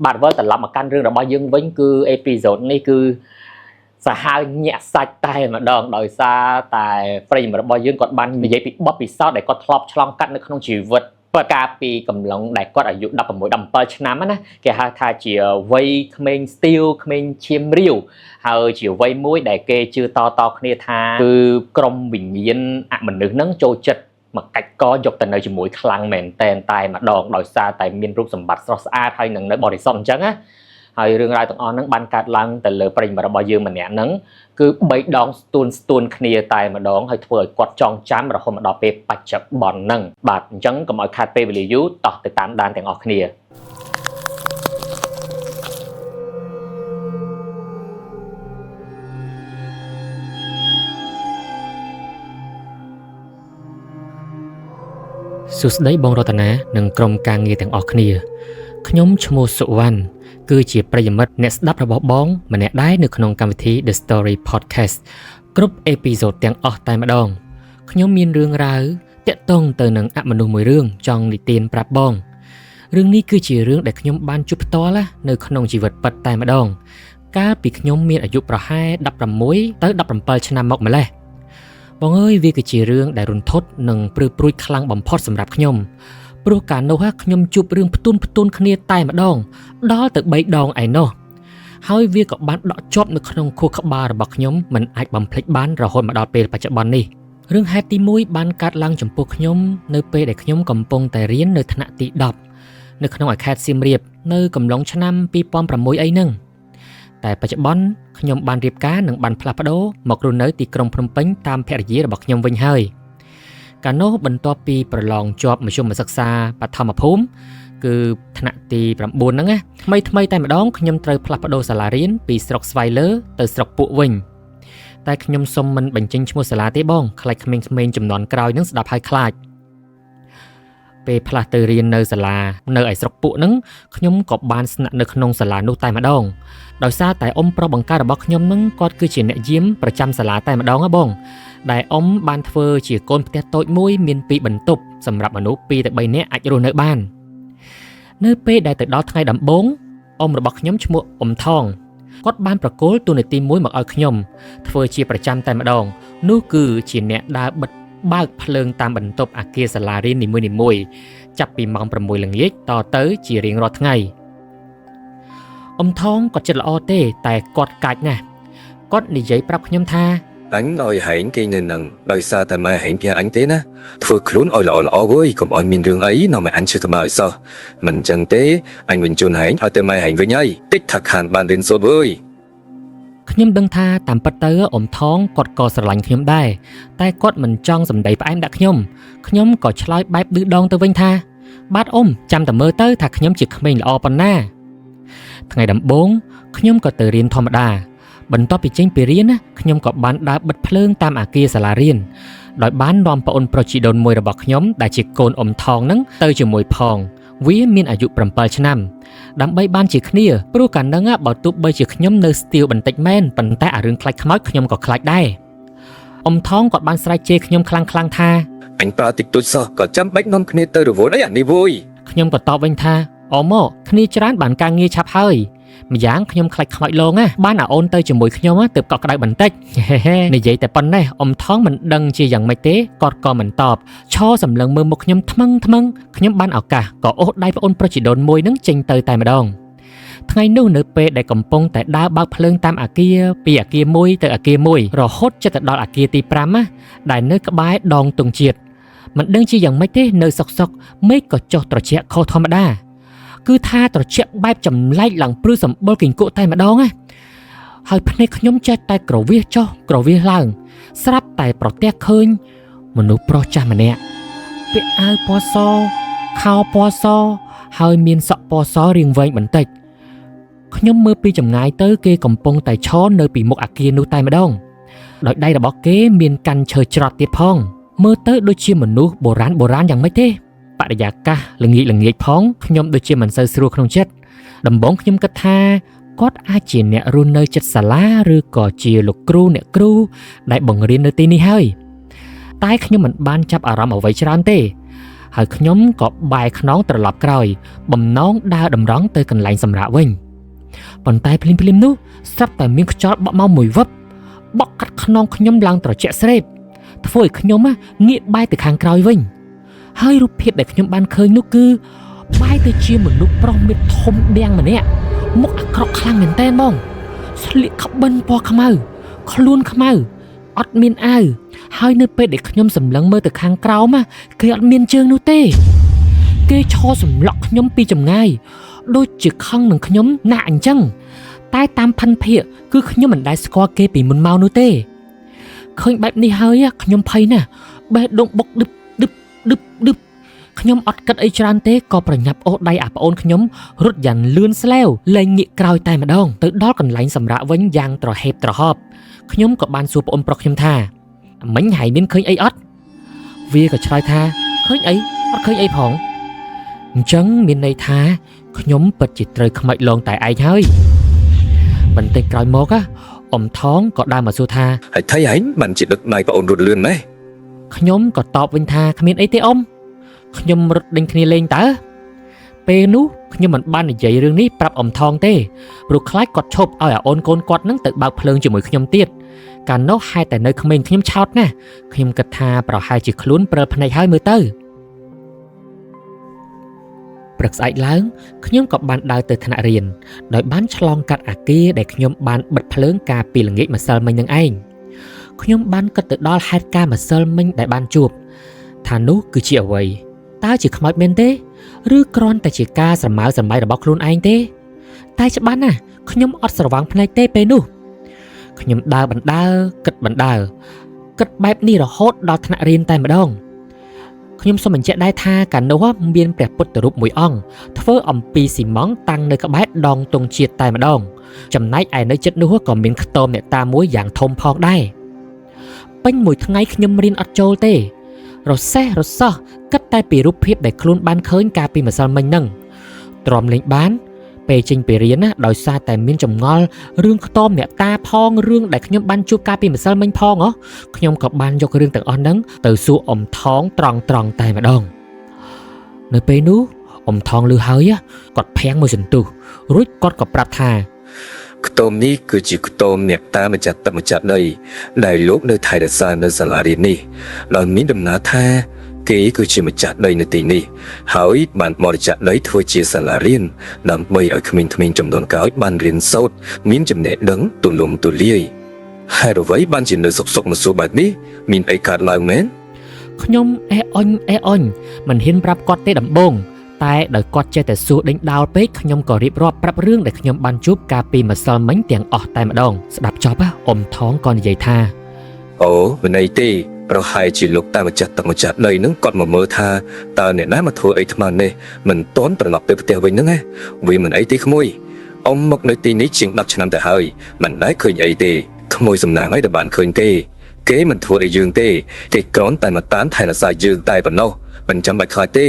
បាទវិលត្រឡប់មកកាន់រឿងរបស់យើងវិញគឺអេពីសូតនេះគឺសាហាវញាក់សាច់តែម្ដងដោយសារតែប្រិយមិត្តរបស់យើងគាត់បាននិយាយពីបទពិសោធន៍ដែលគាត់ធ្លាប់ឆ្លងកាត់នៅក្នុងជីវិតប្រកាសពីកំឡុងដែលគាត់អាយុ16 17ឆ្នាំណាគេហៅថាជាវ័យក្មេងស្ទីលក្មេងឈាមរាវហើយជាវ័យមួយដែលគេជឿតគ្នាថាគឺក្រុមវិញ្ញាណអមនុស្សនឹងចូលចិត្តមកកាច់កយកទៅនៅជាមួយខ្លាំងមែនតែម្ដងដោយសារតែមានរូបសម្បត្តិស្រស់ស្អាតហើយនឹងនៅបរិសុទ្ធអញ្ចឹងណាហើយរឿងរ៉ាវទាំងអស់ហ្នឹងបានកាត់ឡើងទៅលើប្រិយមិត្តរបស់យើងម្នាក់ហ្នឹងគឺ3ដងស្ទួនគ្នាតែម្ដងហើយធ្វើឲ្យគាត់ចងចាំរហូតមកដល់ពេលបច្ចុប្បន្នហ្នឹងបាទអញ្ចឹងកុំឲ្យខាតពេលវេលាយូរតោះទៅតាមដានទាំងអស់គ្នាសួស្តីបងរតនានិងក្រុមការងារទាំងអស់គ្នាខ្ញុំឈ្មោះសុវណ្ណគឺជាប្រិយមិត្តអ្នកស្ដាប់របស់បងម្នាក់ដែរនៅក្នុងកម្មវិធី The Story Podcast គ្រប់អេពីសូតទាំងអស់តែម្ដងខ្ញុំមានរឿងរ៉ាវតាក់ទងទៅនឹងអមនុស្សមួយរឿងចង់និទានប្រាប់បងរឿងនេះគឺជារឿងដែលខ្ញុំបានជួបផ្ទាល់នៅក្នុងជីវិតពិតតែម្ដងកាលពីខ្ញុំមានអាយុប្រហែល16ទៅ17ឆ្នាំមកម្លេះបងអើយវាគឺជារឿងដែលរន្ធត់និងព្រឺព្រួយខ្លាំងបំផុតសម្រាប់ខ្ញុំព្រោះកាលនោះខ្ញុំជួបរឿងផ្ទុនគ្នាតែម្ដងដល់ទៅ3ដងឯណោះហើយវាក៏បានដក់ជាប់នៅក្នុងខួរក្បាលរបស់ខ្ញុំមិនអាចបំភ្លេចបានរហូតមកដល់ពេលបច្ចុប្បន្ននេះរឿងហេតុទី1បានកើតឡើងចំពោះខ្ញុំនៅពេលដែលខ្ញុំកំពុងតែរៀននៅថ្នាក់ទី10នៅក្នុងខេត្តសៀមរាបនៅកំឡុងឆ្នាំ2006អីហ្នឹងតែបច្ចុប្បន្នខ្ញុំបានរៀបការនិងបានផ្លាស់ប្ដូរមករស់នៅទីក្រុងភ្នំពេញតាមភរិយារបស់ខ្ញុំវិញហើយកាលនោះបន្ទាប់ពីប្រឡងជាប់មធ្យមសិក្សាបឋមភូមិគឺថ្នាក់ទី9ហ្នឹងណាថ្មីតែម្ដងខ្ញុំត្រូវផ្លាស់ប្ដូរសាលារៀនពីស្រុកស្វាយលើទៅស្រុកពួកវិញតែខ្ញុំសុំមិនបញ្ចេញឈ្មោះសាលាទេបងខ្លាចក្មេងៗចំនួនក្រោយហ្នឹងស្ដាប់ហើយខ្លាចពេលផ្លាស់ទៅរៀននៅសាលានៅឯស្រុកពួកហ្នឹងខ្ញុំក៏បានស្នាក់នៅក្នុងសាលានោះតែម្ដងដោយសារតែអ៊ំប្រុសបង្ការរបស់ខ្ញុំហ្នឹងគាត់គឺជាអ្នកយាមប្រចាំសាលាតែម្ដងហ៎បងដែលអ៊ំបានធ្វើជាកូនផ្ទះតូចមួយមាន2បន្ទប់សម្រាប់មនុស្ស2ទៅ3នាក់អាចរស់នៅបាននៅពេលដែលទៅដល់ថ្ងៃដំបូងអ៊ំរបស់ខ្ញុំឈ្មោះអ៊ំថងគាត់បានប្រគល់តួនាទីមួយមកឲ្យខ្ញុំធ្វើជាប្រចាំតែម្ដងនោះគឺជាអ្នកដើរបិទបើកភ្លើងតាមបន្ទប់អគារសាលារៀននីមួយៗចាប់ពីម៉ោង6ល្ងាចតទៅជារៀងរាល់ថ្ងៃអ៊ំថងគាត់ចិត្តល្អទេតែគាត់កាច់ណាស់គាត់និយាយប្រាប់ខ្ញុំថាanh nói hẹn cái nên nằng đời xa tại mà hẹn kia anh thế na thôi khốn ôi lọ với còn ôi miền đường ấy nào mà anh chưa mà sao mình chẳng thế anh mình chôn hẹn ở tại mà hẹn với nhau tích thật hẳn bàn đến số với ខ្ញុំដឹងថាតាមពិតទៅអ៊ំថងគាត់ក៏ស្រឡាញ់ខ្ញុំដែរតែគាត់មិនចង់សម្ដីផ្អែមដាក់ខ្ញុំក៏ឆ្លើយបែបឌឺដងទៅវិញថាបាទអ៊ំចាំតែមើលទៅថាខ្ញុំជាក្មេងល្អប៉ុណ្ណាថ្ងៃដំបូងខ្ញុំក៏ទៅរៀនធម្មតាបន្ទាប់ពីចេញពីរៀនណាខ្ញុំក៏បានដើរបិទភ្លើងតាមអគារសាលារៀនដោយបាននាំប្អូនប្រុសជីដូនមួយរបស់ខ្ញុំដែលជាកូនអ៊ំថងហ្នឹងទៅជាមួយផងវាមានអាយុ7ឆ្នាំដើម្បីបានជាគ្នាព្រោះកាលហ្នឹងបើទោះបីជាខ្ញុំនៅស្ទៀវបន្តិចមែនប៉ុន្តែអារឿងខ្លាចខ្មោចខ្ញុំក៏ខ្លាចដែរអ៊ំថងគាត់បានស្រែកជេរខ្ញុំខ្លាំងៗថាអញប្រាតិចទុចសោះក៏ចាំបាច់នាំគ្នាទៅរវល់អីអានេះវយខ្ញុំក៏តបវិញថាអូមកគ្នាច្រើនបានការងារឆាប់ហើយម្យ៉ាងខ្ញុំខ្លាចខ្មោចលងបានអាអូនទៅជាមួយខ្ញុំទើបកក់ក្ដៅបន្តិចនិយាយតែប៉ុណ្ណេះអ៊ំថងមិនដឹងជាយ៉ាងម៉េចទេគាត់ក៏មិនតបឈរសម្លឹងមើលមុខខ្ញុំថ្មឹងខ្ញុំបានឱកាសក៏អូសដៃប្អូនប្រុសជីដូនមួយនឹងចេញទៅតែម្ដងថ្ងៃនោះនៅពេលដែលកំពុងតែដើរបើកភ្លើងតាមអគារពីអគារមួយទៅអគារមួយរហូតជិតទៅដល់អគារទី5ដែលនៅក្បែរដងទង់ជាតិមិនដឹងជាយ៉ាងម៉េចទេនៅសុកមេឃក៏ចុះត្រជាក់ខុសធម្មតាគឺថាត្រជាក់បែបចម្លែកឡើងព្រឺសម្បុរគីង្គក់តែម្ដងហើយភ្នែកខ្ញុំចេះតែក្រវាសចុះក្រវាសឡើងស្រាប់តែប្រទះឃើញមនុស្សប្រុសចាស់ម្នាក់ពាក់អាវពណ៌សខោពណ៌សហើយមានសក់ពណ៌សរាងវែងបន្តិចខ្ញុំមើលពីចម្ងាយទៅគេកំពុងតែឈរនៅពីមុខអគារនោះតែម្ដងដោយដៃរបស់គេមានកាន់ឈើច្រត់ទៀតផងមើលទៅដូចជាមនុស្សបុរាណយ៉ាងម៉េចទេបរិយាកាសល្ងាចផងខ្ញុំដូចជាមិនសូវស្រួលក្នុងចិត្តដំបូងខ្ញុំគិតថាគាត់អាចជាអ្នករស់នៅជិតសាលាឬក៏ជាលោកគ្រូអ្នកគ្រូដែលបង្រៀននៅទីនេះហើយតែខ្ញុំមិនបានចាប់អារម្មណ៍អ្វីច្រើនទេ ហើយខ្ញុំក៏បែរខ្នងត្រឡប់ក្រោយបំណងដើរតម្រង់ទៅកន្លែងសម្រាកវិញប៉ុន្តែភ្លាមនោះស្រាប់តែមានខ្យល់បក់មកមួយវឹបបក់កាត់ខ្នងខ្ញុំឡើងត្រជាក់ស្រេបធ្វើឲ្យខ្ញុំងាកបែរទៅខាងក្រោយវិញហើយរូបភាពដែលខ្ញុំបានឃើញនោះគឺបែរទៅជាមនុស្សប្រុសមេធំដៀងម្នាក់មុខអាក្រក់ខ្លាំងមែនតើហ្មងស្លៀកខបិនពណ៌ខ្មៅខ្លួនខ្មៅអត់មានអាវហើយនៅពេលដែលខ្ញុំសម្លឹងមើលទៅខាងក្រោមគេអត់មានជើងនោះទេគេឈរសម្លក់ខ្ញុំពីចម្ងាយដូចជាខឹងនឹងខ្ញុំណាស់អញ្ចឹងតែតាមផិនភាកគឺខ្ញុំមិនដែលស្គាល់គេពីមុនមកនោះទេឃើញបែបនេះហើយខ្ញុំភ័យណាស់បេះដូងបុកឌឹបខ្ញុំអត់គិតអីច្រើនទេក៏ប្រញាប់អូសដៃអាប្អូនខ្ញុំរត់យ៉ាងលឿនស្លែវលែងងាកក្រោយតែម្ដងទៅដល់កន្លែងសម្រាកវិញយ៉ាងត្រហេបត្រហប់ខ្ញុំក៏បានសួរប្អូនប្រុសខ្ញុំថាមិញហើយមានឃើញអីអត់វាក៏ឆ្លើយថាឃើញអីអត់ឃើញអីផងអញ្ចឹងមានន័យថាខ្ញុំពិតជាត្រូវខ្មិចលងតែឯងហើយបន្តិចក្រោយមកអ៊ំថងក៏ដើរមកសួរថាហើយថៃឯងបានជាដឹកណៃប្អូនរត់លឿនម៉េចខ្ញុំក៏តបវិញថាគ្មានអីទេអ៊ំខ្ញុំរត់ដេញគ្នាលេងតើពេលនោះខ្ញុំមិនបាននិយាយរឿងនេះប្រាប់អ៊ំថងទេព្រោះខ្លាចគាត់ឈប់ឲ្យអាអូនកូនគាត់នឹងទៅបើកភ្លើងជាមួយខ្ញុំទៀតកាលនោះហេតុតែនៅក្មេងខ្ញុំឆោតណាស់ខ្ញុំគិតថាប្រហែលជាខ្លួនព្រើលភ្នែកហើយមើលទៅព្រឹកស្អែកឡើងខ្ញុំក៏បានដើរទៅថ្នាក់រៀនដោយបានឆ្លងកាត់អាគារដែលខ្ញុំបានបិទភ្លើងកាលពីល្ងាចម្សិលមិញនឹងឯងខ្ញុំបានគិតទៅដល់ហេតុការណ៍ម្សិលមិញដែលបានជួបថានោះគឺជាអ្វីតើជាខ្មោចមែនទេឬគ្រាន់តែជាការស្រមើស្រមៃរបស់ខ្លួនឯងទេតែច្បាស់ណាស់ខ្ញុំអត់ស្រវាងភ្នែកទេពេលនោះខ្ញុំដើរបណ្ដើរគិតបែបនេះរហូតដល់ថ្នាក់រៀនតែម្ដងខ្ញុំសូមបញ្ជាក់ដែរថាកាលនោះមានព្រះពុទ្ធរូបមួយអង្គធ្វើអំពីស៊ីម៉ង់តាំងនៅក្បែរដងទង់ជាតិតែម្ដងចំណែកឯនៅជិតនោះក៏មានខ្ទមអ្នកតាមួយយ៉ាងធំផងដែរពេញមួយថ្ងៃខ្ញុំរៀនអត់ចូលទេរសេះរសោះគិតតែពីរូបភាពដែលខ្លួនបានឃើញកាលពីម្សិលមិញហ្នឹងទ្រាំលេងបានពេលចេញពីរៀនណាដោយសារតែមានចម្ងល់រឿងខ្ទមអ្នកតាផងរឿងដែលខ្ញុំបានជួបកាលពីម្សិលមិញផងខ្ញុំក៏បានយករឿងទាំងអស់ហ្នឹងទៅសួរអ៊ំថងត្រង់តែម្ដងនៅពេលនោះអ៊ំថងឮហើយគាត់ភាំងមួយសន្ទុះរួចគាត់ក៏ប្រាប់ថាខ្ទមនេះគឺជាខ្ទមអ្នកតាម្ចាស់ទឹកម្ចាស់ដីដែលលោកនៅថៃរក្សានៅសាលារៀននេះដោយមានដំណើរថាគេគឺជាម្ចាស់ដីនៅទីនេះហើយបានបរិច្ចាគដីធ្វើជាសាលារៀនដើម្បីឲ្យក្មេងៗចំនួនក្រោយបានរៀនសូត្រមានចំណេះដឹងទូលំទូលាយហើយអ្វីបានជានៅសុកមកសួរបែបនេះមានអីកើតឡើងមែនខ្ញុំអេអុញមិនហ៊ានប្រាប់គាត់ទេដំបូងតែដោយគាត់ចេះតែសួរដេញដោលពេកខ្ញុំក៏រៀបរាប់ប្រាប់រឿងដែលខ្ញុំបានជួបកាលពីម្សិលមិញទាំងអស់តែម្ដងស្ដាប់ចប់អ៊ំថងក៏និយាយថាអូមិនអីទេប្រហែលជាលោកតាម្ចាស់ទឹកម្ចាស់ដីនឹងគាត់មកមើលថាតើអ្នកណាមកធ្វើអីថ្មនេះមិនទាន់ត្រឡប់ទៅផ្ទះវិញហ្នឹងវាមិនអីទេក្មួយអ៊ំមកនៅទីនេះជាង10ឆ្នាំទៅហើយមិនដែលឃើញអីទេក្មួយសំណាងឲ្យតែបានឃើញទេគេមិនធ្វើអីយើងទេគេគ្រាន់តែមកតាមថែរក្សាយើងតែប៉ុណ្ណោះមិនចាំបាច់ខ្លាចទេ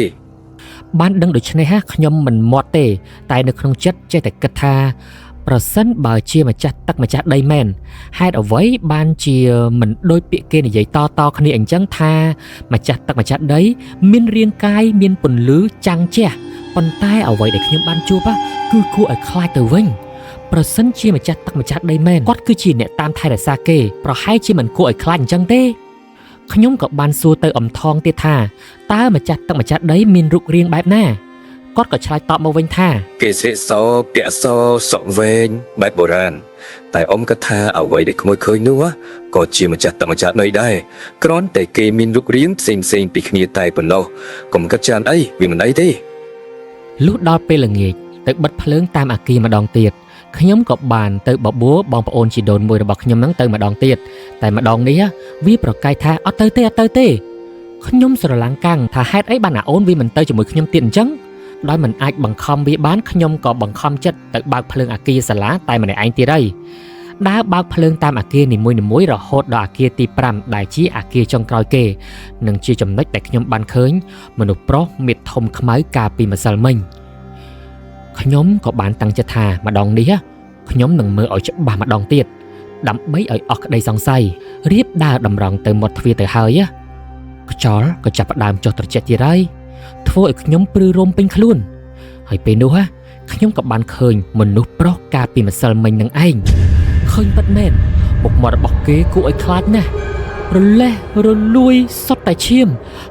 បានដឹងដូច្នេះខ្ញុំមិនមាត់ទេតែនៅក្នុងចិត្តចេះតែគិតថាប្រសិនបើជាម្ចាស់ទឹកម្ចាស់ដីមែនហេតុអ្វីបានជាមិនដូចពាក្យគេនិយាយតគ្នាអញ្ចឹងថាម្ចាស់ទឹកម្ចាស់ដីមានរាងកាយមានពន្លឺចាំងជះប៉ុន្តែអ្វីដែលខ្ញុំបានជួបគឺគួរឲ្យខ្លាចទៅវិញប្រសិនជាម្ចាស់ទឹកម្ចាស់ដីមែនគាត់គឺជាអ្នកតាមថែរក្សាគេប្រហែលជាមិនគួរឲ្យខ្លាចអញ្ចឹងទេខ្ញុំក៏បានសួរទៅអ៊ំថងទៀតថាតើម្ចាស់ទឹកម្ចាស់ដីមានរូបរាងបែបណាគាត់ក៏ឆ្លើយតបមកវិញថាគេស្រែកសពាក់សសក់វែងបែបបុរាណតែអ៊ំក៏ថាអ្វីដែលក្មួយឃើញនោះក៏ជាម្ចាស់ទឹកម្ចាស់ដីដែរគ្រាន់តែគេមានរូបរាងផ្សេងពីគ្នាតែប៉ុណ្ណោះកុំគិតច្រើនអីវាមិនអីទេលុះដល់ពេលល្ងាចទៅបិទភ្លើងតាមអាគារម្ដងទៀតខ្ញុំក៏បានទៅបបួលបងប្អូនជីដូនមួយរបស់ខ្ញុំនឹងទៅម្ដងទៀតតែម្ដងនេះវាប្រកែកថាអត់ទៅទេខ្ញុំស្រឡាំងកាំងថាហេតុអីបានអាអូនវាមិនទៅជាមួយខ្ញុំទៀតអញ្ចឹងដោយមិនអាចបង្ខំវាបានខ្ញុំក៏បង្ខំចិត្តទៅបើកភ្លើងអាគារសាលាតែម្នាក់ឯងទៀតហើយដើរបើកភ្លើងតាមអាគារនីមួយៗរហូតដល់អាគារទី5ដែលជាអាគារចុងក្រោយគេនិងជាចំណុចដែលខ្ញុំបានឃើញមនុស្សប្រុសមាឌធំខ្មៅកាលពីម្សិលមិញខ្ញុំក៏បានតាំងចិត្តថាម្ដងនេះខ្ញុំនឹងមើលឲ្យច្បាស់ម្ដងទៀតដើម្បីឲ្យអស់ក្តីសង្ស័យរៀបដើរតម្រង់ទៅមាត់ទ្វារទៅហើយខ្យល់ក៏ចាប់ផ្ដើមចុះត្រជាក់ទៀតហើយ ធ្វើឲ្យខ្ញុំព្រឺរំពេញខ្លួនហើយពេលនោះខ្ញុំក៏បានឃើញមនុស្សប្រុសកាលពីម្សិលមិញនឹងឯងឃើញពិតមែនមុខមាត់របស់គេគួរឲ្យខ្លាចណាស់រលេះរលួយសុទ្ធតែឈាម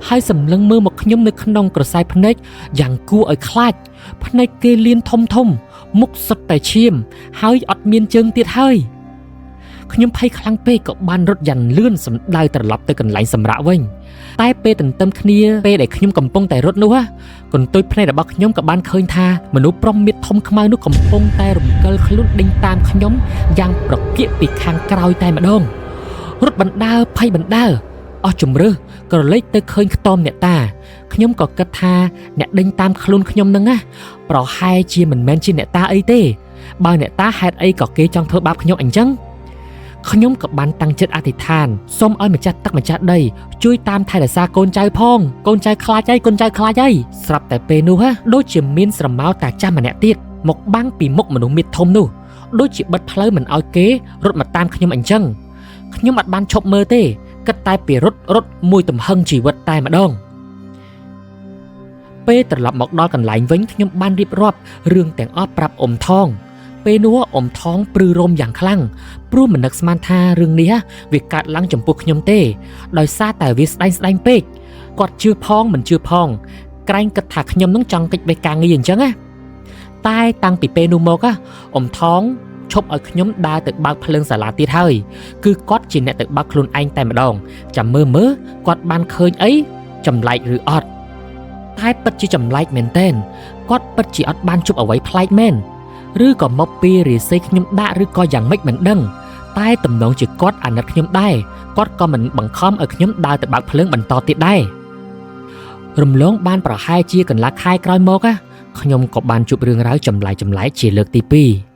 ហើយសម្លឹងមើលមកខ្ញុំនៅក្នុងក្រសែភ្នែកយ៉ាងគួរឲ្យខ្លាចភ្នែកគេលៀនធំមុខសុទ្ធតែឈាមហើយអត់មានជើងទៀតហើយខ្ញុំភ័យខ្លាំងពេកក៏បានរត់យ៉ាងលឿនសម្ដៅត្រឡប់ទៅកន្លែងសម្រាកវិញតែពេលទន្ទឹមគ្នាពេលដែលខ្ញុំកំពុងតែរត់នោះកន្ទុយភ្នែករបស់ខ្ញុំក៏បានឃើញថាមនុស្សប្រុសមាឌធំខ្មៅនោះកំពុងតែរំកិលខ្លួនដេញតាមខ្ញុំយ៉ាងប្រកៀកពីខាងក្រោយតែម្ដងរត់បណ្ដើរភ័យបណ្ដើរអស់ជំរឿសក៏រលេចទៅឃើញខ្ទមអ្នកតាខ្ញុំក៏គិតថាអ្នកដេញតាមខ្លួនខ្ញុំនឹងប្រហែលជាមិនមែនជាអ្នកតាអីទេបើអ្នកតាហេតុអីក៏គេចង់ធ្វើបាបខ្ញុំអញ្ចឹងខ្ញុំក៏បានតាំងចិត្តអធិដ្ឋានសូមឲ្យម្ចាស់ទឹកម្ចាស់ដីជួយតាមថែរក្សាកូនចៅផងកូនចៅខ្លាចហើយស្រាប់តែពេលនោះដូចជាមានស្រមោលតាចាស់ម្នាក់ទៀតមកបាំងពីមុខមនុស្សមាឌធំនោះដូចជាបិទផ្លូវមិនឲ្យគេរត់មកតាមខ្ញុំអញ្ចឹងខ្ញុំអត់បានឈប់មើលទេគិតតែពីរត់មួយទំហឹងជីវិតតែម្ដងពេលត្រឡប់មកដល់កន្លែងវិញខ្ញុំបានរៀបរាប់រឿងទាំងអស់ប្រាប់អ៊ំថងពេលនោះអ៊ំថងព្រឺរំយ៉ាងខ្លាំងព្រោះមិននឹកស្មានថារឿងនេះវាកើតឡើងចំពោះខ្ញុំទេដោយសារតែវាស្ដែងពេកគាត់ជឿផងមិនជឿផងក្រែងគិតថាខ្ញុំនឹងចង់កិច្ចបេះការងារអញ្ចឹងតែតាំងពីពេលនោះមកអ៊ំថងឈប់ឲ្យខ្ញុំដើរទៅបើកភ្លើងសាលាទៀតហើយគឺគាត់ជាអ្នកទៅបើកខ្លួនឯងតែម្ដងចាំមើលគាត់បានឃើញអីចម្លែកឬអត់តែពិតជាចម្លែកមែនទែនគាត់ពិតជាអត់បានជប់អ្វីប្លែកមែនឬក៏មកពីរាសីខ្ញុំដាក់ឬក៏យ៉ាងម៉េចមិនដឹងតែតំណងជាគាត់អាណិតខ្ញុំដែរគាត់ក៏មិនបង្ខំឲ្យខ្ញុំដើរទៅបើកភ្លើងបន្តទៀតដែររំលងបានប្រហែលជាកន្លះខែក្រោយមកខ្ញុំក៏បានជួបរឿងរ៉ាវចម្លែកជាលើកទី2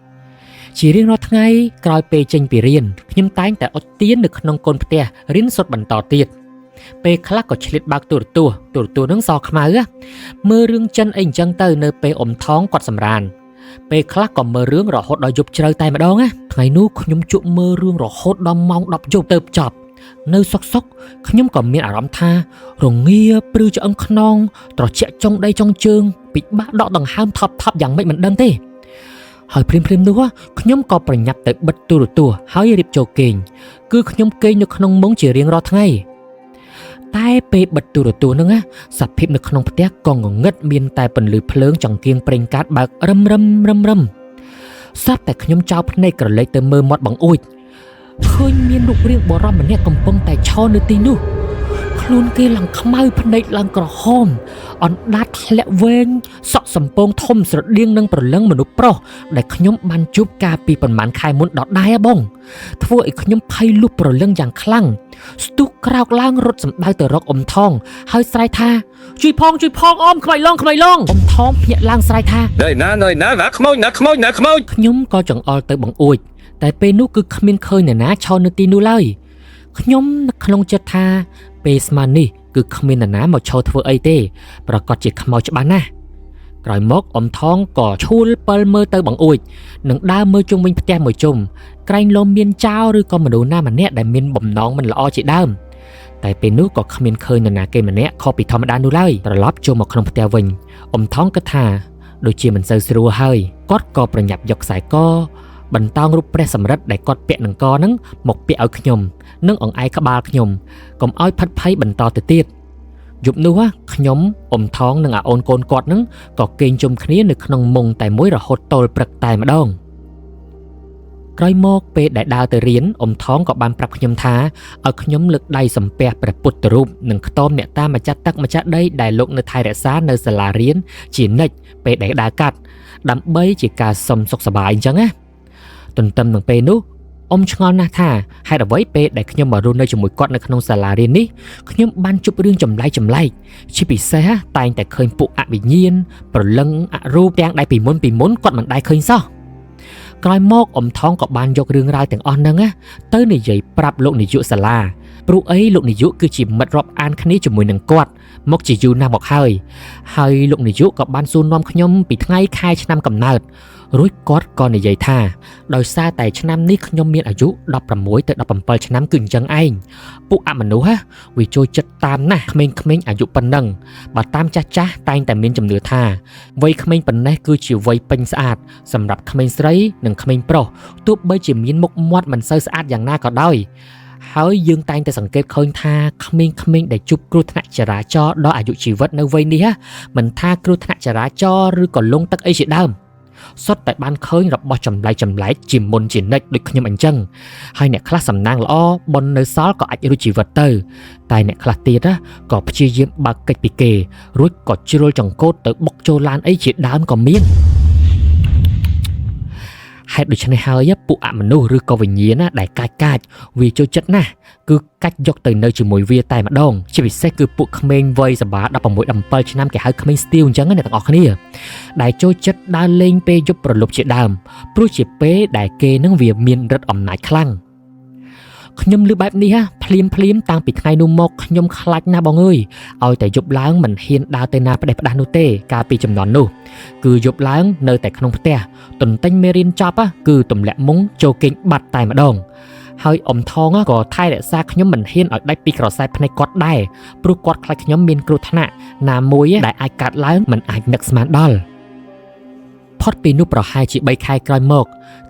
ជារៀងរាល់ថ្ងៃក្រោយពេលចេញពីរៀនខ្ញុំតែងតែអុជទៀននៅក្នុងកូនផ្ទះរៀនសូត្របន្តទៀតពេលខ្លះក៏ឆ្លៀតបើកទូរទស្សន៍នឹងសខ្មៅមើលរឿងចិនអីអញ្ចឹងទៅនៅពេលអ៊ំថងគាត់សម្រានពេលខ្លះក៏មើលរឿងរហូតដល់យប់ជ្រៅតែម្ដងថ្ងៃនោះខ្ញុំជក់មើលរឿងរហូតដល់ម៉ោង10យប់ទៅចប់នៅសុកខ្ញុំក៏មានអារម្មណ៍ថារងាព្រឺឆ្អឹងខ្នងត្រជាក់ចុងដៃចុងជើងពិបាកដកដង្ហើមថប់យ៉ាងម៉េចមិនដឹងទេហើយព្រាមនោះខ្ញុំក៏ប្រញាប់ទៅបិទទូរទស្សន៍ហើយរៀបចូលគេងគឺខ្ញុំគេងនៅក្នុងមុងជារៀងរាល់ថ្ងៃតែពេលបិទទូរទស្សន៍ហ្នឹងសភាពនៅក្នុងផ្ទះក៏ងងឹតមានតែពន្លឺភ្លើងចង្កៀងប្រេងកាតបើករឹមស្រាប់តែខ្ញុំចោលភ្នែកក្រឡេកទៅមើលមាត់បង្អួចឃើញមានរូបរាងបុរសម្នាក់កំពុងតែឈរនៅទីនោះខ្លួនគេឡើងខ្មៅភ្នែកឡើងក្រហមអណ្ដាតធ្លាក់វែងសក់សំពងធំស្រដៀងនឹងព្រលឹងមនុស្សប្រុសដែលខ្ញុំបានជួបកាលពីប្រហែលខែមុនដដែលបងធ្វើឲ្យខ្ញុំភ័យលុះព្រលឹងយ៉ាងខ្លាំងស្ទុះក្រោកឡើងរត់សម្ដៅទៅរកអ៊ំថងហើយស្រែកថាជួយផងអ៊ំខ្មៃឡងអ៊ំថងភ្ញាក់ឡើងស្រែកថាណាខ្មោចខ្ញុំក៏ចង្អុលទៅបង្អួចតែពេលនោះគឺគ្មានឃើញអ្នកណាឈរនៅទីនោះឡើយខ្ញុំនៅក្នុងចិត្តថាពេលស្មាននេះគឺគ្មាននរណាមកឈរធ្វើអីទេប្រកាសជាខ្មោចច្បាស់ណាស់ក្រោយមកអ៊ំថងក៏ឈួលពិលមើលទៅបង្អួចនិងដើរមើលជុំវិញផ្ទះមួយជុំក្រែងលោមមានចោលឬក៏មនុស្សណាម្នាក់ដែលមានបំណងមិនល្អជាដើមតែពេលនោះក៏គ្មានឃើញនរណាគេម្នាក់ខុសពីធម្មតានោះឡើយត្រឡប់ចូលមកក្នុងផ្ទះវិញអ៊ំថងគិតថាដូចជាមិនសូវស្រួលហើយគាត់ក៏ប្រញាប់យកខ្សែកបន្តោងរូបព្រះសម្រិទ្ធដែលគាត់ពាក់នឹងកហ្នឹងមកពាក់ឲ្យខ្ញុំនិងអង្អែក្បាលខ្ញុំកុំឲ្យផិតភ័យបន្តទៅទៀតយប់នោះខ្ញុំអ៊ំថងនិងអាអូនកូនគាត់ហ្នឹងក៏គេងជុំគ្នានៅក្នុងមុងតែមួយរហូតទល់ព្រឹកតែម្ដងក្រោយមកពេលដែលដើរទៅរៀនអ៊ំថងក៏បានប្រាប់ខ្ញុំថាឲ្យខ្ញុំលើកដៃសំពះព្រះពុទ្ធរូបនិងខ្ទមអ្នកតាម្ចាស់ទឹកម្ចាស់ដីដែលលោកនៅថែរក្សានៅសាលារៀនជានិច្ចពេលដែលដើរកាត់ដើម្បីជាការសុំសុខសប្បាយអញ្ចឹងណាទន្ទឹមនឹងពេលនោះអ៊ំឆ្ងល់ណាស់ថាហេតុអ្វីពេលដែលខ្ញុំមករស់នៅជាមួយគាត់នៅក្នុងសាលារៀននេះខ្ញុំបានជួបរឿងចម្លែកជាពិសេសតែងតែឃើញពួកអវិញ្ញាណប្រលឹងអរូបទាំងដែលពីមុនគាត់មិនដែលឃើញសោះក្រោយមកអ៊ំថងក៏បានយករឿងរ៉ាវទាំងអស់ហ្នឹងទៅនិយាយប្រាប់លោកនាយកសាលាព្រោះអីលោកនាយកគឺជាមិត្តរាប់អានគ្នាជាមួយនឹងគាត់មកជាយូរណាស់មកហើយលោកនាយកក៏បានសួរនាំខ្ញុំពីថ្ងៃខែឆ្នាំកំណើត រួចគាត់ក៏និយាយថាដោយសារតែឆ្នាំនេះខ្ញុំមានអាយុ16ទៅ17ឆ្នាំគឺអញ្ចឹងឯងពួកអមនុស្សវាចូលចិត្តតាមណាស់ក្មេងៗអាយុប៉ុណ្ណឹងបើតាមចាស់តែងតែមានជំនឿថាវ័យក្មេងប៉ុណ្ណេះគឺជាវ័យពេញស្អាតសម្រាប់ក្មេងស្រីនិងក្មេងប្រុសទោះបីជាមានមុខមាត់មិនសូវស្អាតយ៉ាងណាក៏ដោយហើយយើងតែងតែសង្កេតឃើញថាក្មេងៗដែលជួបគ្រោះថ្នាក់ចរាចរណ៍ដល់អាយុជីវិតនៅវ័យនេះមិនថាគ្រោះថ្នាក់ចរាចរណ៍ឬក៏លង់ទឹកអីជាដើមសុទ្ធតែបានឃើញរបស់ចម្លែកជាមុនជានិច្ចដូចខ្ញុំអញ្ចឹងហើយអ្នកខ្លះសំណាងល្អបុណ្យនៅសល់ក៏អាចរួចជីវិតទៅតែអ្នកខ្លះទៀតក៏ព្យាយាមបើកកិច្ចពីគេរួចក៏ជ្រុលចង្កូតទៅបុកចូលឡានអីជាដើមក៏មានហេតុដូច្នេះហើយពួកអមនុស្សឬក៏វិញ្ញាណដែលកាចវាចូលចិត្តណាស់គឺកាច់យកទៅនៅជាមួយវាតែម្ដងជាពិសេសគឺពួកក្មេងវ័យសបា16 17ឆ្នាំគេហៅក្មេងស្ទាវអញ្ចឹងអ្នកទាំងអស់គ្នាដែលចូលចិត្តដើរលេងពេលយប់ប្រលប់ជាដើមព្រោះជាពេលដែលគេនឹងវាមានឫទ្ធិអំណាចខ្លាំងខ្ញុំឮបែបនេះភ្លាមតាំងពីថ្ងៃនោះមកខ្ញុំខ្លាចណាស់បងអើយឲ្យតែយប់ឡើងមិនហ៊ានដើរទៅណាផ្ដេសផ្ដាស់នោះទេកាលពីចំនួននោះគឺយប់ឡើងនៅតែក្នុងផ្ទះទន្ទិញមេរៀនចប់គឺទម្លាក់មុងចូលគេងបាត់តែម្ដងហើយអ៊ំថងក៏ថែរក្សាខ្ញុំមិនហ៊ានឲ្យដាច់ពីក្រសែភ្នែកគាត់ដែរព្រោះគាត់ខ្លាចខ្ញុំមានគ្រោះថ្នាក់ណាមួយដែលអាចកើតឡើងមិនអាចនឹកស្មានដល់ផុតពីនោះប្រហែលជា3ខែក្រោយមក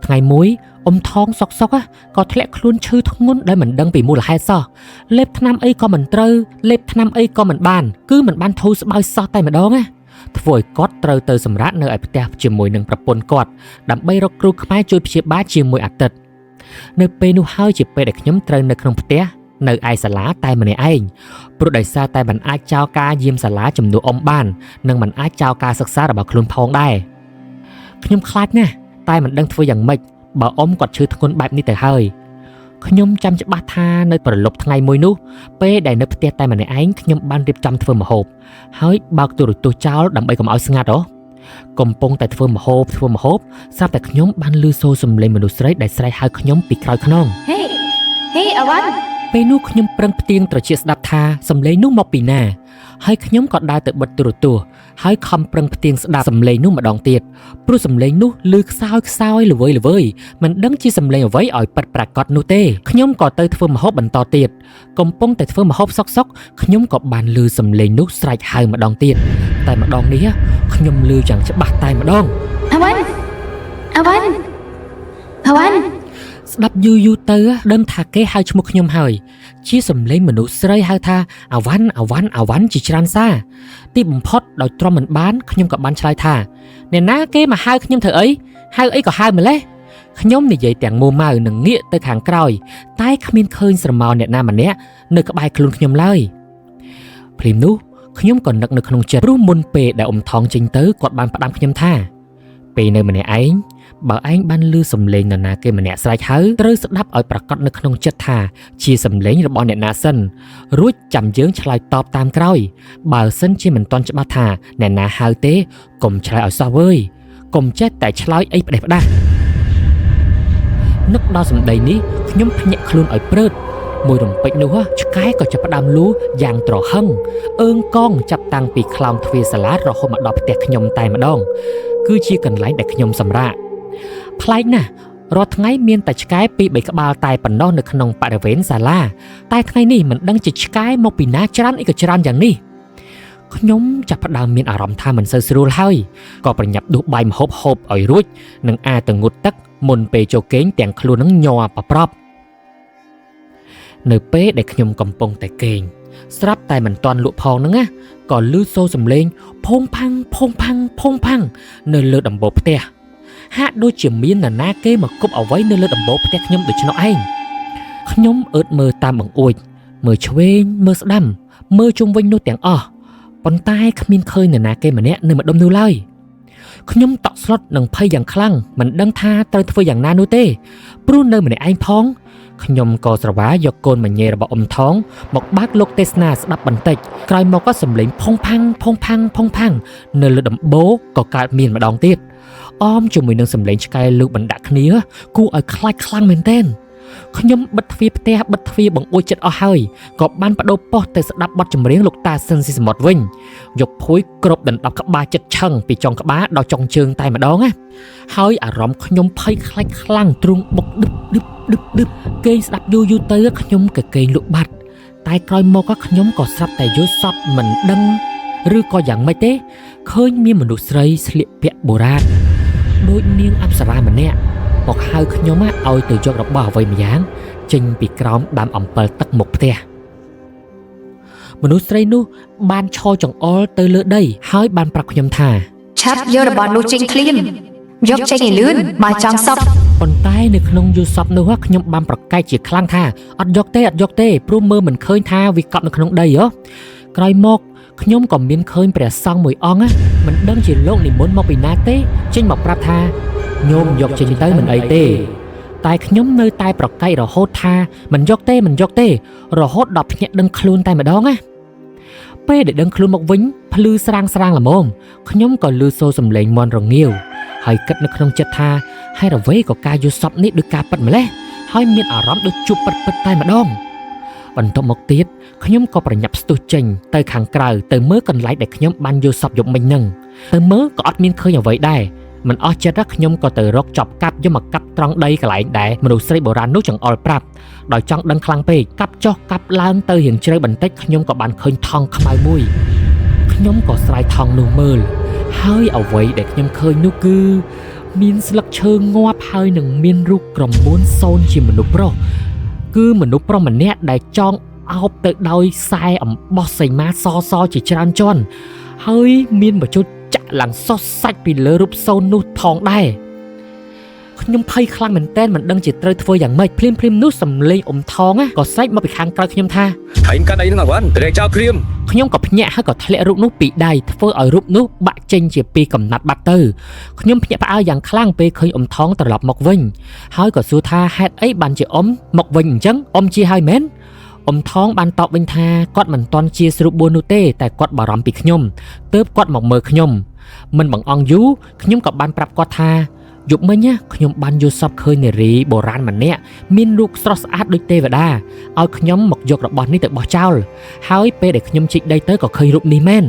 ថ្ងៃមួយអ៊ំថងសុកក៏ធ្លាក់ខ្លួនឈឺធ្ងន់ដែលមិនដឹងពីមូលហេតុសោះលេបថ្នាំអីក៏មិនត្រូវលេបថ្នាំអីក៏មិនបានគឺមិនបានធូរស្បើយសោះតែម្ដងធ្វើឲ្យគាត់ត្រូវទៅសម្រាកនៅឯផ្ទះជាមួយនឹងប្រពន្ធគាត់ដើម្បីរកគ្រូខ្មែរជួយព្យាបាលជាមួយអាទិត្យនៅពេលនោះហើយជាពេលដែលខ្ញុំត្រូវនៅក្នុងផ្ទះនៅឯសាលាតែម្នាក់ឯងព្រោះដោយសារតែមិនអាចចោលការយាមសាលាជំនួសអ៊ំបាននិងមិនអាចចោលការសិក្សារបស់ខ្លួនផងដែរខ្ញុំខ្លាចណាស់តែមិនដឹងធ្វើយ៉ាងម៉េចបើអ៊ំគាត់ឈឺធ្ងន់បែបនេះទៅហើយខ្ញុំចាំច្បាស់ថានៅប្រលប់ថ្ងៃមួយនោះពេលដែលនៅផ្ទះតែម្នាក់ឯងខ្ញុំបានរៀបចំធ្វើម្ហូបហើយបើកទូរទស្សន៍ចោលដើម្បីកុំឲ្យស្ងាត់កំពុងតែធ្វើម្ហូបស្រាប់តែខ្ញុំបានឮសូរសំឡេងមនុស្សស្រីដែលស្រែកហៅខ្ញុំពីក្រោយខ្នងហេអាវ៉ាន់ពេលនោះខ្ញុំប្រឹងផ្ទៀងត្រចៀកស្ដាប់ថាសំឡេងនោះមកពីណាហើយខ្ញុំក៏ដើរទៅបិទទូរទស្សន៍ហើយខំប្រឹងផ្ទៀងស្ដាប់សំឡេងនោះម្ដងទៀតព្រោះសំឡេងនោះឮខ្សោយល្វើយមិនដឹងជាសំឡេងអ្វីឲ្យប៉ិតប្រាកដនោះទេខ្ញុំក៏ទៅធ្វើម្ហូបបន្តទៀតកំពុងតែធ្វើម្ហូបសុកខ្ញុំក៏បានឮសំឡេងនោះស្រែកហៅម្ដងទៀតតែម្ដងនេះខ្ញុំឮយ៉ាងច្បាស់តែម្ដងអាវ៉ាន់ស្ដាប់យូរទៅដឹងថាគេហៅឈ្មោះខ្ញុំហើយជាសំឡេងមនុស្សស្រីហៅថាអាវ៉ាន់ជាច្រើនសារទីបំផុតដោយទ្រាំមិនបានខ្ញុំក៏បានឆ្លើយថាអ្នកណាគេមកហៅខ្ញុំធ្វើអីហៅអីក៏ហៅម្លេះខ្ញុំនិយាយទាំងមួម៉ៅនិងងាកទៅខាងក្រោយតែគ្មានឃើញស្រមោលអ្នកណាម្នាក់នៅក្បែរខ្លួនខ្ញុំឡើយភ្លាមនោះខ្ញុំក៏នឹកនៅក្នុងចិត្តព្រោះមុនពេលដែលអ៊ំថងចេញទៅគាត់បានផ្ដាំខ្ញុំថាពេលនៅម្នាក់ឯងបើឯងបានឮសំឡេងនរណាគេម្នាក់ស្រែកហៅត្រូវស្ដាប់ឲ្យប្រកាសនៅក្នុងចិត្តថាជាសំឡេងរបស់អ្នកណាសិនរួចចាំយើងឆ្លើយតបតាមក្រោយបើសិនជាមិនទាន់ច្បាស់ថាអ្នកណាហៅទេកុំឆ្លើយឲ្យសោះវើយកុំចេះតែឆ្លើយអីផ្ដេសផ្ដាស់នឹកដល់សម្ដីនេះខ្ញុំភ្ញាក់ខ្លួនឲ្យព្រឺតមួយរំពេចនោះឆ្កែក៏ចាប់ផ្ដើមលូយ៉ាងត្រហឹងអើងកងចាប់តាំងពីខ្លោងទ្វារសាលារហូតមកដល់ផ្ទះខ្ញុំតែម្ដងគឺជាកន្លែងដែលខ្ញុំសម្រាកប្លែកណាស់រាល់ថ្ងៃមានតែឆ្កែពី3ក្បាលតែប៉ុណ្ណោះនៅក្នុងបរិវេណសាលាតែថ្ងៃនេះមិនដឹងជាឆ្កែមកពីណាច្រើនអីក៏ច្រើនយ៉ាងនេះខ្ញុំចាប់ផ្ដើមមានអារម្មណ៍ថាមិនសូវស្រួលហើយក៏ប្រញាប់ដួសបាយម្ហូបហូបឲ្យរួចនិងទៅងូតទឹកមុនពេលចូលគេងទាំងខ្លួននឹងញ័រប្រប្រាប់នៅពេលដែលខ្ញុំកំពុងតែគេងស្រាប់តែមិនទាន់លក់ផងហ្នឹងក៏ឮសូរសំឡេងផុងផាំងនៅលើដំបូលផ្ទះហាក់ដូចជាមាននរណាគេមកគប់អ្វីនៅលើដំបូលផ្ទះខ្ញុំដូច្នោះឯងខ្ញុំអើតមើលតាមបង្អួចមើលឆ្វេងមើលស្ដាំមើលជុំវិញនោះទាំងអស់ប៉ុន្តែគ្មានឃើញនរណាគេម្នាក់នៅម្ដុំនោះឡើយខ្ញុំតក់ស្លុតនិងភ័យយ៉ាងខ្លាំងមិនដឹងថាត្រូវធ្វើយ៉ាងណានោះទេព្រោះនៅម្នាក់ឯងផងខ្ញុំក៏ស្រវាយកកូនមញ៉េរបស់អ៊ំថងមកបើកលោកទេសនាស្ដាប់បន្តិចក្រោយមកក៏សំឡេងផុងផាំងនៅលើដំបូលក៏កើតមានម្ដងទៀតអមជាមួយនឹងសំឡេងឆ្កែលូកបណ្ដាក់គ្នាគួរឲ្យខ្លាចខ្លាំងមែនទែន ខ្ញុំបិទទ្វារផ្ទះបិទទ្វារបង្អួចចិត្តអស់ហើយក៏បានបដូរប៉ុស្តិ៍ទៅស្ដាប់បទចម្រៀងលោកតាស៊ិនស៊ីសមុទ្រវិញយកភួយគ្របដណ្ដប់ក្បាលចិត្តឆឹងពីចុងក្បាលដល់ចុងជើងតែម្ដងណាហើយអារម្មណ៍ខ្ញុំភ័យខ្លាចខ្លាំងទ្រូងបុកឌឹបគេងស្ដាប់យូរទៅខ្ញុំក៏គេងលក់បាត់តែក្រោយមកខ្ញុំក៏ស្រាប់តែយល់សពមិនដឹងឬក៏យ៉ាងម៉េចទេឃើញមានមនុស្សស្រីស្លៀកពាក់បុរាណដូចនាងអប្សរាម្នាក់មកហៅខ្ញុំឲ្យទៅយករបស់អ្វីម្យ៉ាងចេញពីក្រោមដាំអំពិលទឹកមុខផ្ទះមនុស្សស្រីនោះបានឈរចង្អុលទៅលើដីហើយបានប្រាប់ខ្ញុំថា ឆាប់យករបស់នោះចេញឃ្លានយកចេញឲ្យលឿនមកចង់សព ប៉ុន្តែនៅក្នុងយល់សពនោះខ្ញុំបានប្រកែកជាខ្លាំងថាអត់យកទេព្រោះមើលមិនឃើញថាវាកប់នៅក្នុងដីក្រោយមកខ្ញុំក៏មានឃើញព្រះសង្ឃមួយអង្គមិនដឹងជាលោកនិមន្តមកពីណាទេចេញមកប្រាប់ថាញោមយកចេញទៅមិនអីទេតែខ្ញុំនៅតែប្រកែករហូតថាមិនយកទេរហូតដល់ភ្ញាក់ដឹងខ្លួនតែម្ដងពេលដែលដឹងខ្លួនមកវិញភ្លឺស្រាងល្មមខ្ញុំក៏ឮសូរសំឡេងមន់រងាវហើយគិតនៅក្នុងចិត្តថាហេតុអ្វីក៏ការយល់សពនេះដូចការពិតម្លេះហើយមានអារម្មណ៍ដូចជួបពិតតែម្ដងបន្ទាប់មកទៀតខ្ញុំក៏ប្រញាប់ស្ទុះចេញទៅខាងក្រៅទៅមើលកន្លែងដែលខ្ញុំបានយល់សពយប់មិញហ្នឹងទៅមើលក៏អត់មានឃើញអ្វីដែរមិនអស់ចិត្តខ្ញុំក៏ទៅរកចប់កាប់យកមកកាប់ត្រង់ដីកន្លែងដែលមនុស្សស្រីបុរាណនោះចង្អុលប្រាប់ដោយចង់ដឹងខ្លាំងពេកកាប់ចុះកាប់ឡើងទៅរៀងជ្រៅបន្តិចខ្ញុំក៏បានឃើញថង់ខ្មៅមួយខ្ញុំក៏ស្រ័យថង់នោះមើលហើយអ្វីដែលខ្ញុំឃើញនោះគឺមានស្លឹកឈើងាប់ហើយនឹងមានរូបក្រមួនសូនជាមនុស្សប្រុសគឺមនុស្សប្រុសម្នាក់ដែលចងអោបទៅដោយខ្សែអំបោះសីមាសជាច្រើនជាន់ហើយមានបច្ចុប្បន្នចាក់ឡើងសុសសាច់ពីលើរូបសូននោះផងដែរខ្ញុំភ័យខ្លាំងមែនទែនមិនដឹងជាត្រូវធ្វើយ៉ាងម៉េចភ្លាមនោះសំលេងអ៊ំថងក៏ស្រែកមកពីខាងក្រៅខ្ញុំថា ហែងកាត់អីហ្នឹងអាវ៉ាន់ត្រេកចោលព្រាម ខ្ញុំក៏ភ្ញាក់ហើយក៏ធ្លាក់រូបនោះពីដៃធ្វើឲ្យរូបនោះបាក់ចេញជាពីរកំណាត់បាត់ទៅខ្ញុំភ្ញាក់ផ្អើលយ៉ាងខ្លាំងពេលឃើញអ៊ំថងត្រឡប់មកវិញហើយក៏សួរថាហេតុអីបានជាអ៊ំមកវិញអញ្ចឹងអ៊ំជាហើយមែនអ៊ំថងបានតបវិញថាគាត់មិនទាន់ជាស្រួលបួននោះទេតែគាត់បារម្ភពីខ្ញុំទើបគាត់មកមើលខ្ញុំមិនបង្អង់យូរខ្ញុំក៏បានប្រាប់គាត់ថាយប់មិញខ្ញុំបានយល់សពឃើញនារីបុរាណម្នាក់មានរូបស្រស់ស្អាតដូចទេវតាឲ្យខ្ញុំមកយករបស់នេះទៅបោះចោលហើយពេលដែលខ្ញុំជីកដីទៅក៏ឃើញរូបនេះមែន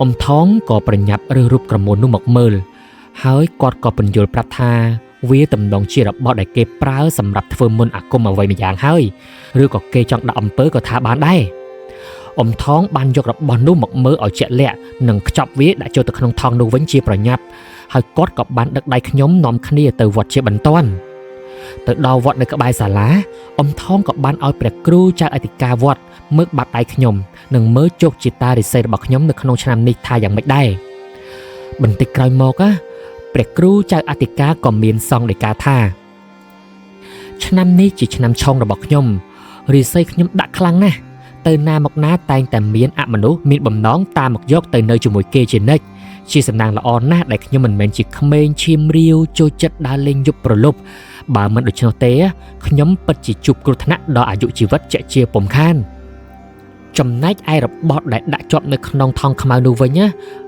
អ៊ំថងក៏ប្រញាប់រើសរូបក្រមួននោះមកមើលហើយគាត់ក៏បញ្យល់ប្រាប់ថាវាទំនងជារបស់ដែលគេប្រើសម្រាប់ធ្វើមន្តអាគមអ្វីម្យ៉ាងហើយឬក៏គេចង់ដាក់អំពើក៏ថាបានដែរអ៊ំថងបានយករបស់នោះមកមើលឲ្យជាក់លាក់និងខ្ចប់វាដាក់ចូលទៅក្នុងថង់នោះវិញជាប្រញាប់ហើយគាត់ក៏បានដឹកដៃខ្ញុំនាំគ្នាទៅវត្តជាបន្ទាន់ទៅដល់វត្តនៅក្បែរសាលាអ៊ំថងក៏បានឲ្យព្រះគ្រូចៅអធិការវត្តមើលបាត់ដៃខ្ញុំនិងមើលជោគជតារិស័យរបស់ខ្ញុំនៅក្នុងឆ្នាំនេះថាយ៉ាងម៉េចដែរបន្តិចក្រោយមកព្រះគ្រូចៅអធិការក៏មានសង្ឃដីកាថាឆ្នាំនេះជាឆ្នាំឆុងរបស់ខ្ញុំរិស័យខ្ញុំដាក់ខ្លាំងណាស់ទៅណាមកណាតែងតែមានអមនុស្សមានបំណងតាមមកយកទៅនៅជាមួយគេជានិច្ចជាសំណាងល្អណាស់ដែលខ្ញុំមិនមែនជាក្មេងឈាមរាវចូលចិត្តដើរលេងយប់ប្រលប់បើមិនដូច្នោះទេខ្ញុំពិតជាជួបគ្រោះថ្នាក់ដល់អាយុជីវិតជាជាពុំខានចំណែកឯរបស់ដែលដាក់ជាប់នៅក្នុងថង់ខ្មៅនោះវិញ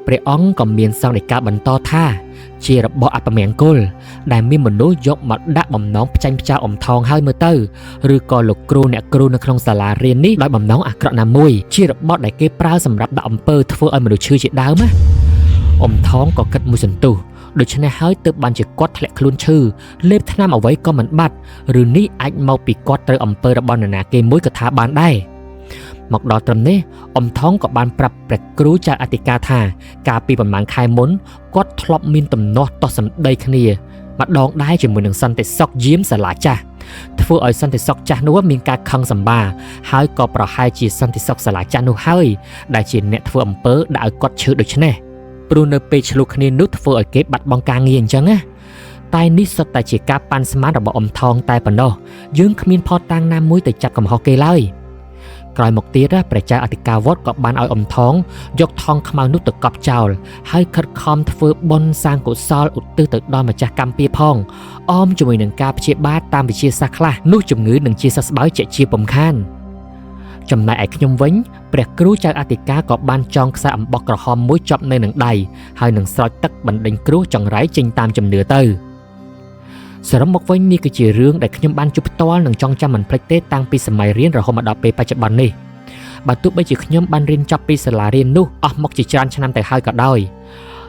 ព្រះអង្គក៏មានសង្ឃដីកាបន្តថាជារបស់អពមង្គលដែលមានមនុស្សយកមកដាក់បំណងផ្ចាញ់ផ្ចាអ៊ំថងហើយមើលទៅឬក៏លោកគ្រូអ្នកគ្រូនៅក្នុងសាលារៀននេះដោយបំណងអាក្រក់ណាមួយជារបស់ដែលគេប្រើសម្រាប់ដាក់អំពើធ្វើឲ្យមនុស្សឈឺជាដើមអ៊ំថងក៏គិតមួយសន្ទុះដូច្នេះហើយទើបបានជាគាត់ធ្លាក់ខ្លួនឈឺលេបថ្នាំអ្វីក៏មិនបាត់ឬនេះអាចមកពីគាត់ត្រូវអំពើរបស់នរណាគេមួយក៏ថាបានដែរមកដល់ត្រឹមនេះអ៊ំថងក៏បានប្រាប់ព្រះគ្រូចៅអធិការថាកាលពីប្រហែលខែមុនគាត់ធ្លាប់មានទំនាស់តោះសម្ដីគ្នាម្ដងដែរជាមួយនឹងសន្តិសុខយាមសាលាចាស់ធ្វើឲ្យសន្តិសុខចាស់នោះមានការខឹងសម្បាហើយក៏ប្រហែលជាសន្តិសុខសាលាចាស់នោះហើយដែលជាអ្នកធ្វើអំពើដាក់ឲ្យគាត់ឈឺដូច្នេះព្រោះនៅពេលឆ្លោះគ្នានោះធ្វើឲ្យគេបាត់បង់ការងារអញ្ចឹងណាតែនេះសុទ្ធតែជាការប៉ាន់ស្មានរបស់អ៊ំថងតែប៉ុណ្ណោះយើងគ្មានផតតាំងណាមួយទៅចាប់កំហុសគេឡើយក្រោយមកទៀតព្រះចៅអធិការវត្តក៏បានឲ្យអ៊ំថងយកថង់ខ្មៅនោះទៅកប់ចោលហើយខិតខំធ្វើបុណ្យសាងកុសលឧទ្ទិសទៅដល់ម្ចាស់កម្មពៀផងអមជាមួយនឹងការព្យាបាលតាមវិទ្យាសាស្ត្រខ្លះនោះជំងឺនឹងជាសះស្បើយជាពុំខានចំណែកឯខ្ញុំវិញព្រះគ្រូចៅអធិការក៏បានចងខ្សែអំបោះក្រហមមួយជាប់នៅនឹងដៃហើយនឹងស្រោចទឹកបណ្ដេញគ្រោះចង្រៃចេញតាមជំនឿទៅ សរុបមកវិញនេះគឺជារឿងដែលខ្ញុំបានជួបផ្ទាល់និងចងចាំមិនភ្លេចទេតាំងពីសម័យរៀនរហូតមកដល់ពេលបច្ចុប្បន្ននេះបើទោះបីជាខ្ញុំបានរៀនចប់ពីសាលារៀននោះអស់មកជាច្រើនឆ្នាំទៅហើយក៏ដោយ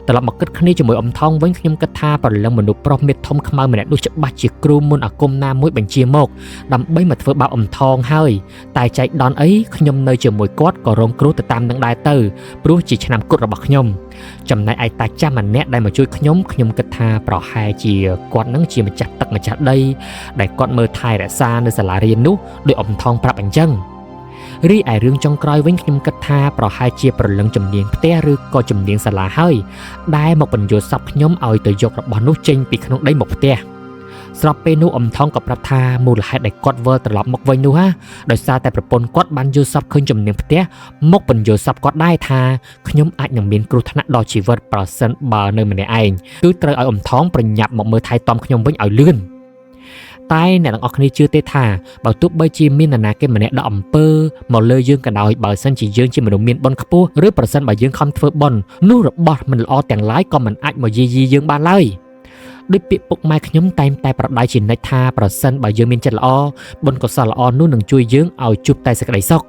ត្រឡប់មកគិតគ្នាជាមួយអ៊ំថងវិញខ្ញុំគិតថាប្រលឹងមនុស្សប្រុសមេធំខ្មៅម្នាក់នោះច្បាស់ជាគ្រូមុនអាគមណាមួយបញ្ជាមកដើម្បីមកធ្វើបាបអ៊ំថងហើយតែចែកដនអីខ្ញុំនៅជាមួយគាត់ក៏រងគ្រោះទៅតាមនឹងដែរទៅព្រោះជាឆ្នាំគត់របស់ខ្ញុំចំណែកឯតាចាស់ម្នាក់ដែលមកជួយខ្ញុំគិតថាប្រហែលជាគាត់នឹងជាម្ចាស់ទឹកម្ចាស់ដីដែលគាត់មើលថែរក្សានៅសាលារៀននោះដោយអ៊ំថងប្រាប់អញ្ចឹងរីឯរឿងចុងក្រោយវិញខ្ញុំគិតថាប្រហែលជាប្រលឹងជំនាញផ្ទះឬក៏ជំនាញសាលាហើយដែលមកបញ្យល់សពខ្ញុំឲ្យទៅយករបស់នោះចេញពីក្នុងដីមកផ្ទះស្របពេលនោះអ៊ំថងក៏ប្រាប់ថាមូលហេតុដែលគាត់វិលត្រឡប់មកវិញនោះដោយសារតែប្រពន្ធគាត់បានយល់សពឃើញជំនាញផ្ទះមកបញ្យល់សពគាត់ដែរថាខ្ញុំអាចនឹងមានគ្រោះថ្នាក់ដល់ជីវិតប្រសិនបើនៅម្នាក់ឯងគឺត្រូវឲ្យអ៊ំថងប្រញាប់មកមើលថែទាំខ្ញុំវិញឲ្យលឿនតែអ្នកទាំងអស់គ្នាជឿទេថាបើទោះបីជាមាននរណាគេម្នាក់ដាក់អំពើមកលើយើងក៏ដោយបើសិនជាយើងជាមនុស្សមានបុណ្យខ្ពស់ឬប្រសិនបើយើងខំធ្វើបុណ្យនោះរបស់មិនល្អទាំងឡាយក៏មិនអាចមកយាយីយើងបានឡើយដោយពាក្យពុកម៉ែខ្ញុំតែងតែប្រដៅជានិច្ចថាប្រសិនបើយើងមានចិត្តល្អបុណ្យកុសលល្អនោះនឹងជួយយើងឲ្យជួបតែសេចក្តីសុខ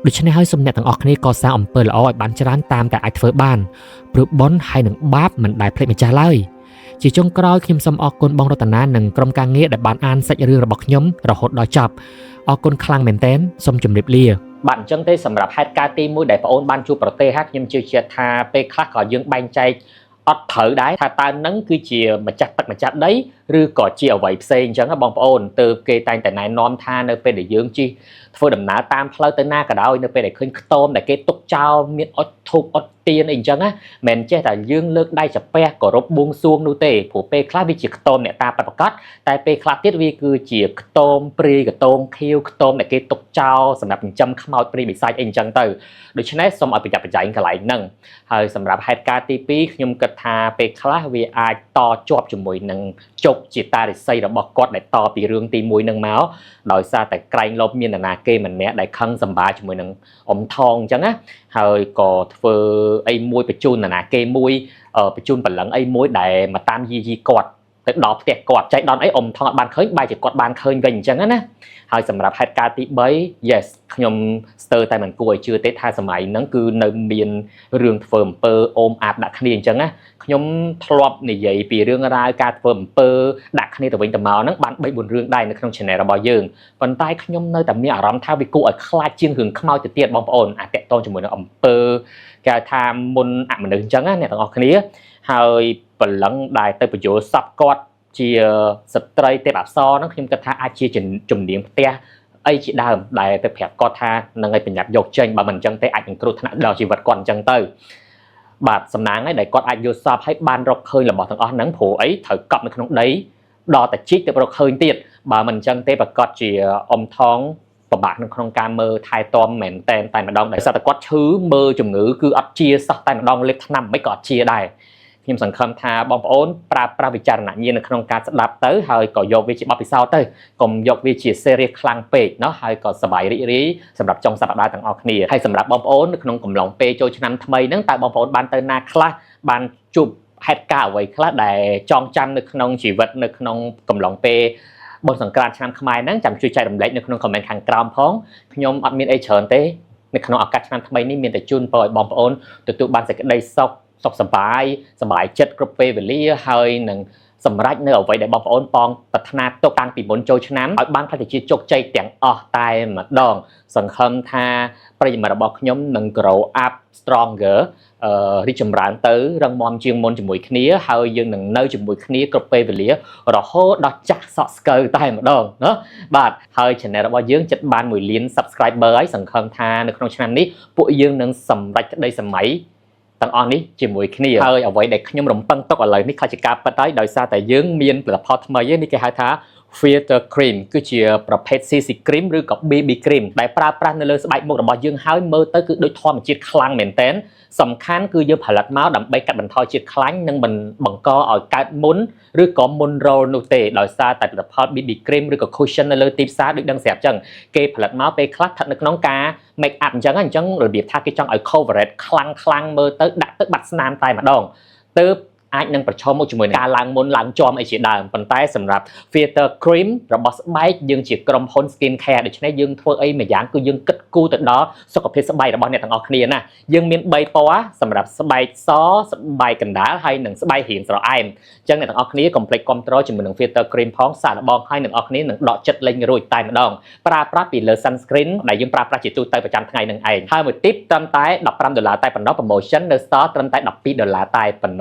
ដូច្នេះហើយសូមអ្នកទាំងអស់គ្នាកសាងអំពើល្អឲ្យបានច្រើនតាមតែអាចធ្វើបានព្រោះបុណ្យហើយនឹងបាបមិនដែលភ្លេចម្ចាស់ឡើយជាចុងក្រោយខ្ញុំសូមអរគុណបងរតនានិងក្រុមការងារដែលបានអានសាច់រឿងរបស់ខ្ញុំរហូតដល់ចប់អរគុណខ្លាំងមែនទែនសូមជម្រាបលាបាទអញ្ចឹងទេសម្រាប់ហេតុការណ៍ទី1ដែលបងអូនបានជួបប្រទេសខ្ញុំជឿជាក់ថាពេលខ្លះក៏យើងបែងចែកអត់ត្រូវដែរថាតើនឹងគឺជាម្ចាស់ទឹកម្ចាស់ដីឬក៏ជាអ្វីផ្សេងអញ្ចឹងបងប្អូនទើបគេតែងតែណែនាំថានៅពេលដែលយើងជិះធ្វើដំណើរតាមផ្លូវទៅណាក៏ដោយនៅពេលដែលឃើញខ្ទមដែលគេទុកចោលមានអុជធូបអុជទៀនអីអញ្ចឹងណាមិនចេះតែយើងលើកដៃចាពះគោរពបួងសួងនោះទេព្រោះពេលខ្លះវាជាខ្ទមអ្នកតាប្រកាសតែពេលខ្លះទៀតវាគឺជាខ្ទមព្រាយកតងខៀវខ្ទមដែលគេទុកចោលសម្រាប់ចិញ្ចឹមខ្មោចព្រាយបិសាចអីអញ្ចឹងទៅដូច្នេះសូមឲ្យប្រយ័ត្នប្រយែងកន្លែងហ្នឹងហើយសម្រាប់ហេតុការណ៍ទី2ខ្ញុំគិតថាពេលខ្លះវាអាចតជាប់ជាមួយនឹងជោគជាតារិស័យរបស់គាត់ដែលតពីរឿងទី1ហ្នឹងមកដោយសារតែក្រែងលោភមាននរណាគេម្នាក់ដែលខឹងសម្បាជាមួយនឹងអ៊ំថងអញ្ចឹងណាហើយក៏ធ្វើអីមួយបញ្ជូននរណាគេមួយបញ្ជូនបលឹងអីមួយដែលមកតាមយាយីគាត់ទៅដល់ផ្ទះគាត់ចែកដនអីអ៊ំថងអត់បានឃើញបែរជាគាត់បានឃើញវិញអញ្ចឹងណាហើយសម្រាប់ហេតុការណ៍ទី3 yes ខ្ញុំស្ទើរតែមិនគួរឲ្យជឿទេថាសម័យហ្នឹងគឺនៅមានរឿងធ្វើអំពើអូមអាបដាក់គ្នាអញ្ចឹងណាខ្ញុំធ្លាប់និយាយពីរឿងរ៉ាវការធ្វើអំពើដាក់គ្នាទៅវិញទៅមកហ្នឹងបាន 3-4 រឿងដែរនៅក្នុង channel របស់យើងប៉ុន្តែខ្ញុំនៅតែមានអារម្មណ៍ថាវាគួរឲ្យខ្លាចជាងរឿងខ្មោចទៅទៀតបងប្អូនអាចតតងជាមួយនឹងអំពើគេថាមុនអមនុស្សអញ្ចឹងណាអ្នកទាំងអស់គ្នាហើយបលឹងដែលទៅបញ្យល់សពគាត់ជាស្ត្រីទេពអប្សរហ្នឹងខ្ញុំគិតថាអាចជាជំនាញផ្ទះអីជាដើមដែលទៅប្រាប់គាត់ថានឹងឲ្យប្រញាប់យកចេញបើមិនអញ្ចឹងទេអាចនឹងគ្រោះថ្នាក់ដល់ជីវិតគាត់អញ្ចឹងទៅបាទសំណាងហើយដែលគាត់អាចយកសពឲ្យបានរកឃើញរបស់ទាំងអស់ហ្នឹងព្រោះអីត្រូវកប់នៅក្នុងដីដល់តែជីកទៅរកឃើញទៀតបើមិនអញ្ចឹងទេប្រកាសជាអ៊ំថងពិបាកក្នុងការមើលថែទាំមែនតែម្ដងដោយសារតែគាត់ឈឺមើលជំងឺគឺអត់ជាសោះតែម្ដងលេបថ្នាំមិនក៏អត់ជាដែរខ្ញុំសង្ឃឹមថាបងប្អូនប្រើប្រាស់វិចារណញ្ញាណនៅក្នុងការស្ដាប់ទៅហើយក៏យកវាជាបទពិសោធន៍ទៅកុំយកវាជា series ខ្លាំងពេកเนาะហើយក៏សប្បាយរីករាយសម្រាប់ចុងសប្ដាហ៍ទាំងអស់គ្នាហើយសម្រាប់បងប្អូននៅក្នុងកំឡុងពេលចូលឆ្នាំថ្មីហ្នឹងតើបងប្អូនបានទៅណាខ្លះបានជួបហេតុការណ៍អ្វីខ្លះដែលចងចាំនៅក្នុងជីវិតនៅក្នុងកំឡុងពេលបុណ្យសង្ក្រាន្តឆ្នាំខ្មែរហ្នឹងចាំជួយចែករំលែកនៅក្នុង comment ខាងក្រោមផងខ្ញុំអត់មានអីច្រើនទេនៅក្នុងឱកាសឆ្នាំថ្មីនេះមានតែជូនពរឲ្យបងប្អូនទទួលបានសេចក្តីសុខសប្បាយចិត្តគ្រប់ពេលវេលាហើយនឹងសម្រេចនៅអ្វីដែលបងប្អូនបងប្រាថ្នាទុកតាំងពីមុនចូលឆ្នាំឲ្យបានផ្លែជាជោគជ័យទាំងអស់តែម្ដងសង្ឃឹមថាប្រិយមិត្តរបស់ខ្ញុំនឹង grow up stronger រីកចម្រើនទៅរឹងមាំជាងមុនជាមួយគ្នាហើយយើងនឹងនៅជាមួយគ្នាគ្រប់ពេលវេលារហូតដល់ចាស់សក់ស្កើតែម្ដងណាបាទហើយ channel របស់យើងជិតបាន1 លាន subscriber ហើយសង្ឃឹមថានៅក្នុងឆ្នាំនេះពួកយើងនឹងសម្រេចក្តីសម័យទាំងអស់នេះជាមួយគ្នាហើយអ្វីដែលខ្ញុំរំពឹងទុកឥឡូវនេះខ្លះជាការពិតហើយដោយសារតែយើងមានផលិតផលថ្មីនេះគេហៅថា filter cream គឺជាប្រភេទ CC cream ឬក៏ BB cream ដែលប្រើប្រាស់នៅលើស្បែកមុខរបស់យើងហើយមើលទៅគឺដូចធម្មជាតិខ្លាំងមែនទែនសំខាន់គឺយើងផលិតមកដើម្បីកាត់បន្ថយជាតិខ្លាញ់និងបង្កឲ្យកើតមុនឬក៏មុនរោលនោះទេដោយសារតែផលិតផល BB cream ឬក៏ cushion នៅលើទីផ្សារដូចដឹងស្រាប់អញ្ចឹងគេផលិតមកពេលខ្លះស្ថិតនៅក្នុងការ make up អញ្ចឹងរបៀបថាគេចង់ឲ្យ coverage ខ្លាំងមើលទៅដាក់ទឹកបាត់ស្នាមតែម្ដងទើប អាចនឹងប្រឈមមុខជាមួយនឹងការឡើងមុនឡើងជាប់អីជាដើមប៉ុន្តែសម្រាប់ filter cream របស់ស្បែកយើងជាក្រុមហ៊ុន skin care ដូច្នេះយើងធ្វើអីមួយយ៉ាងគឺយើងគិតគូរទៅដល់សុខភាពស្បែករបស់អ្នកទាំងអស់គ្នាណាយើងមាន3ពណ៌សម្រាប់ស្បែកសស្បែកកណ្ដាលហើយនិងស្បែករាងស្រអែមអញ្ចឹងអ្នកទាំងអស់គ្នាកុំភ្លេចគ្រប់គ្រងជាមួយនឹង filter cream ផងសាកល្បងហើយអ្នកទាំងអស់គ្នានឹងដកចិត្តលេងរួចតែម្ដងប្រើប្រាស់ពីលើ sunscreen ដែលយើងប្រើប្រាស់ជាទូទៅប្រចាំថ្ងៃនឹងឯងហើយមួយ tip ត្រឹមតែ$15តែប៉ុណ្ណោះ promotion នៅ store ត្រឹមតែ$12តែប៉ុណ្ណោះ